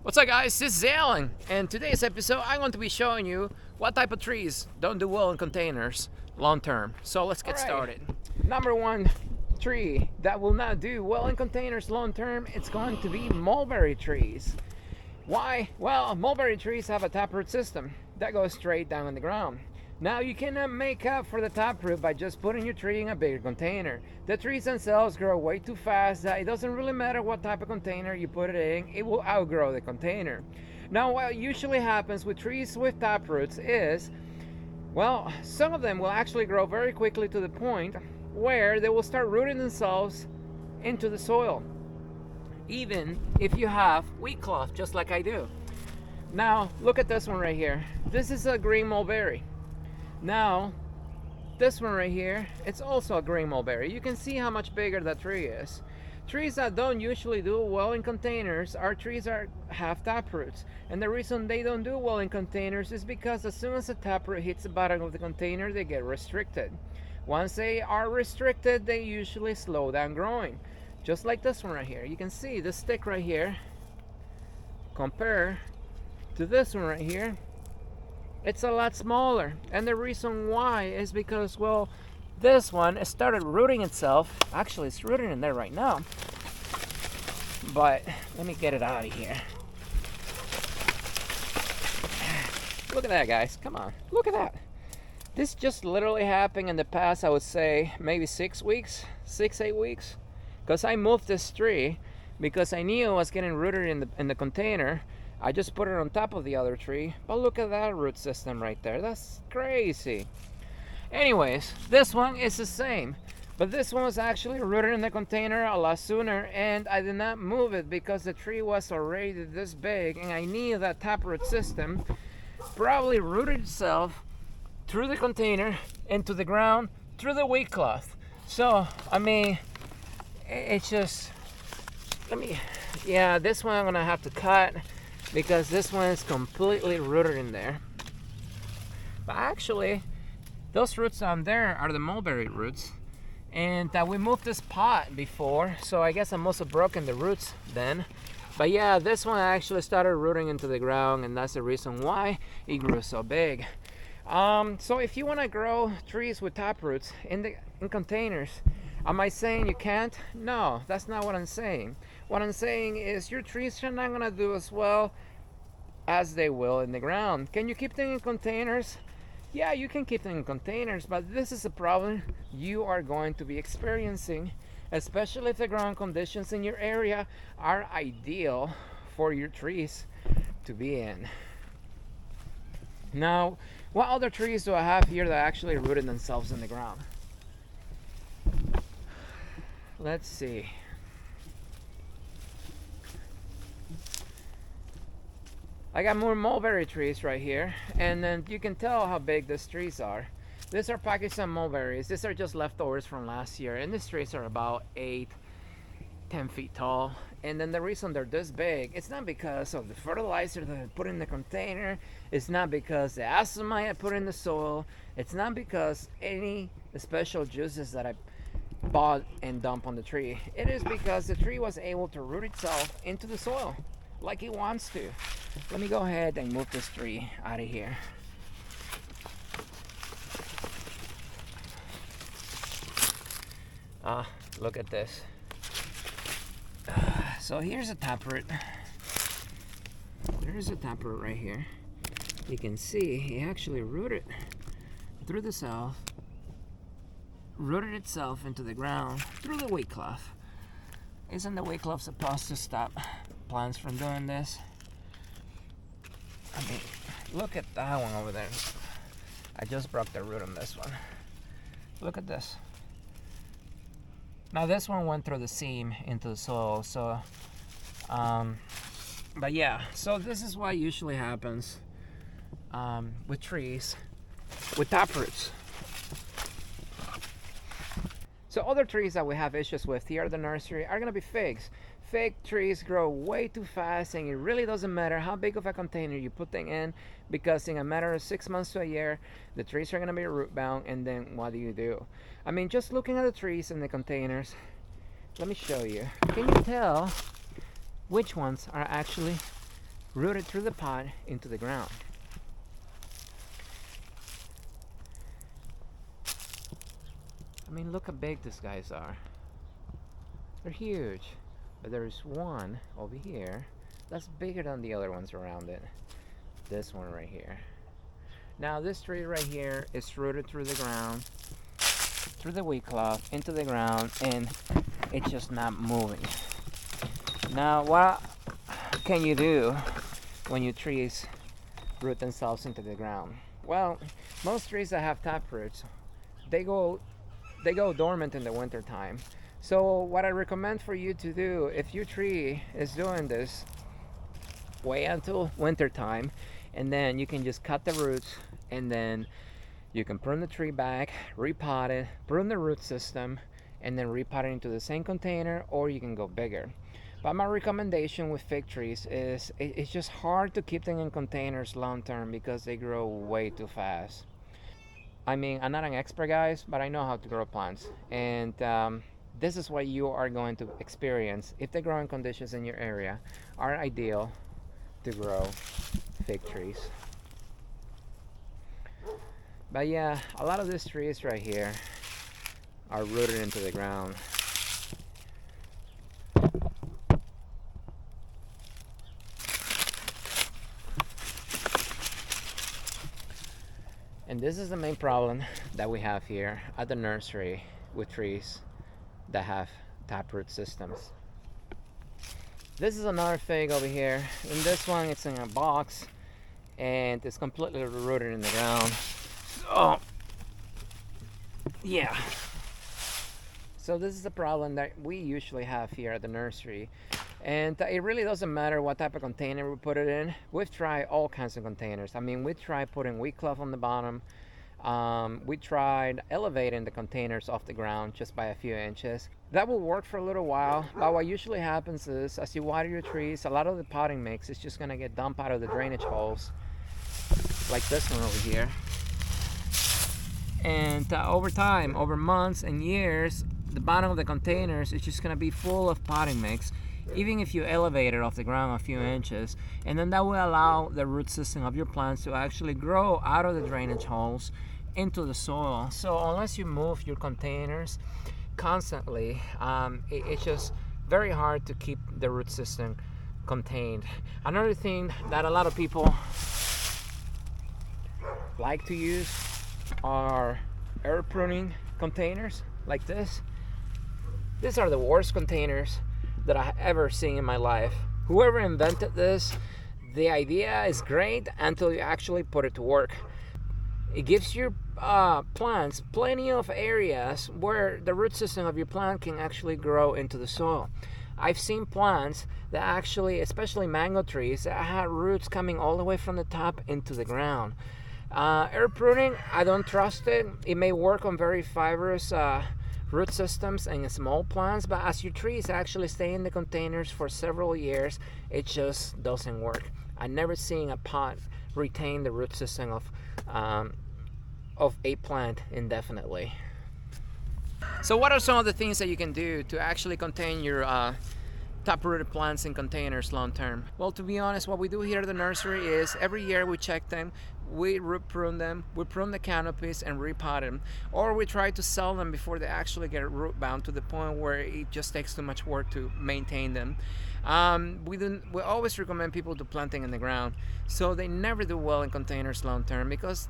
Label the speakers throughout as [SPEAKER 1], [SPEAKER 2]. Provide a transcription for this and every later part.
[SPEAKER 1] What's up guys, this is Alan, and today's episode I'm going to be showing you what type of trees don't do well in containers long term. So let's get started. Number one tree that will not do well in containers long term, it's going to be mulberry trees. Why? Well, mulberry trees have a taproot system that goes straight down in the ground. Now you cannot make up for the taproot by just putting your tree in a bigger container. The trees themselves grow way too fast that it doesn't really matter what type of container you put it in, it will outgrow the container. Now what usually happens with trees with taproots is, well, some of them will actually grow very quickly to the point where they will start rooting themselves into the soil, even if you have wheat cloth, just like I do. Now look at this one right here. This is a green mulberry. Now this one right here, it's also a green mulberry. You can see how much bigger that tree is. Trees that don't usually do well in containers are trees that have taproots, and the reason they don't do well in containers is because as soon as the taproot hits the bottom of the container, they get restricted. Once they are restricted, they usually slow down growing, just like this one right here. You can see this stick right here compare to this one right here, it's a lot smaller, and the reason why is because, well, this one started rooting itself. Actually, it's rooting in there right now, but let me get it out of here. Look at that, guys. Come on, look at that. This just literally happened in the past, I would say maybe 6 weeks, 8 weeks, because I moved this tree because I knew it was getting rooted in the container. I just put it on top of the other tree, but look at that root system right there. That's crazy. Anyways, this one is the same, but this one was actually rooted in the container a lot sooner, and I did not move it because the tree was already this big, and I knew that taproot system probably rooted itself through the container into the ground through the wheat cloth. So I mean, it's just, this one I'm gonna have to cut because this one is completely rooted in there. But actually, those roots down there are the mulberry roots, and we moved this pot before, so I guess I must have broken the roots then. But yeah, this one actually started rooting into the ground, and that's the reason why it grew so big. So if you want to grow trees with taproots in containers, am I saying you can't? No, that's not what I'm saying. What I'm saying is your trees are not going to do as well as they will in the ground. Can you keep them in containers? Yeah, you can keep them in containers, but this is a problem you are going to be experiencing, especially if the ground conditions in your area are ideal for your trees to be in. Now, what other trees do I have here that actually rooted themselves in the ground? Let's see. I got more mulberry trees right here, and then you can tell how big these trees are. These are Pakistan mulberries. These are just leftovers from last year, and these trees are about 8-10 feet tall. And then the reason they're this big, it's not because of the fertilizer that I put in the container, it's not because the acid I put in the soil, it's not because any special juices that I bought and dumped on the tree. It is because the tree was able to root itself into the soil like it wants to. Let me go ahead and move this tree out of here. Look at this. So here's a taproot. There's a taproot right here. You can see he actually rooted through the south, rooted itself into the ground through the wheat cloth. Isn't the wheat cloth supposed to stop plants from doing this? I mean, look at that one over there. I just broke the root on this one. Look at this. Now this one went through the seam into the soil, so but yeah, so this is what usually happens with trees with taproots. So other trees that we have issues with here at the nursery are gonna be figs. Fig trees grow way too fast, and it really doesn't matter how big of a container you put them in, because in a matter of 6 months to a year, the trees are going to be root bound, and then what do? I mean, just looking at the trees in the containers, let me show you. Can you tell which ones are actually rooted through the pot into the ground. I mean, look how big these guys are. They're huge. But there's one over here that's bigger than the other ones around it. This one right here. Now this tree right here is rooted through the ground, through the wheat cloth, into the ground, and it's just not moving. Now what can you do when your trees root themselves into the ground? Well, most trees that have taproots, they go dormant in the winter time. So what I recommend for you to do, if your tree is doing this, wait until winter time, and then you can just cut the roots, and then you can prune the tree back, repot it, prune the root system, and then repot it into the same container, or you can go bigger. But my recommendation with fig trees is it's just hard to keep them in containers long term because they grow way too fast. I mean, I'm not an expert, guys, but I know how to grow plants, and this is what you are going to experience if the growing conditions in your area are ideal to grow fig trees. But yeah, a lot of these trees right here are rooted into the ground. And this is the main problem that we have here at the nursery with trees that have taproot systems. This is another fig over here. In this one, it's in a box and it's completely rooted in the ground. So, yeah. So this is a problem that we usually have here at the nursery. And it really doesn't matter what type of container we put it in. We've tried all kinds of containers. I mean, we tried putting wheat cloth on the bottom. We tried elevating the containers off the ground just by a few inches. That will work for a little while, but what usually happens is as you water your trees, a lot of the potting mix is just going to get dumped out of the drainage holes, like this one over here. And over time, over months and years, the bottom of the containers is just going to be full of potting mix, even if you elevate it off the ground a few inches. And then that will allow the root system of your plants to actually grow out of the drainage holes into the soil. So unless you move your containers constantly, it's just very hard to keep the root system contained. Another thing that a lot of people like to use are air pruning containers like this. These are the worst containers that I've ever seen in my life. Whoever invented this, the idea is great until you actually put it to work. It gives your plants plenty of areas where the root system of your plant can actually grow into the soil. I've seen plants that actually, especially mango trees, that had roots coming all the way from the top into the ground. Air pruning, I don't trust it. It may work on very fibrous root systems and small plants, but as your trees actually stay in the containers for several years, it just doesn't work. I've never seen a pot retain the root system of a plant indefinitely. So what are some of the things that you can do to actually contain your top-rooted plants in containers long term? Well, to be honest, what we do here at the nursery is every year we check them, we root prune them, we prune the canopies and repot them, or we try to sell them before they actually get root bound to the point where it just takes too much work to maintain them. We always recommend people to planting in the ground, so they never do well in containers long term because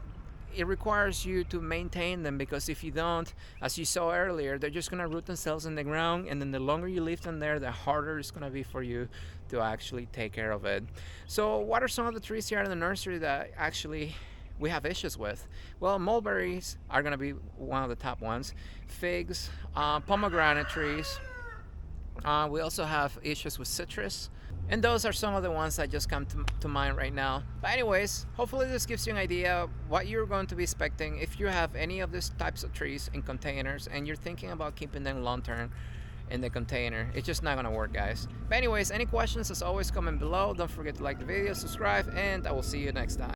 [SPEAKER 1] it requires you to maintain them, because if you don't, as you saw earlier, they're just going to root themselves in the ground, and then the longer you leave them there, the harder it's going to be for you to actually take care of it. So what are some of the trees here in the nursery that actually we have issues with? Well, mulberries are going to be one of the top ones, figs, pomegranate trees. We also have issues with citrus, and those are some of the ones that just come to mind right now. But anyways, hopefully this gives you an idea of what you're going to be expecting if you have any of these types of trees in containers and you're thinking about keeping them long term in the container. It's just not gonna work, guys. But anyways, any questions, as always, comment below. Don't forget to like the video, subscribe, and I will see you next time.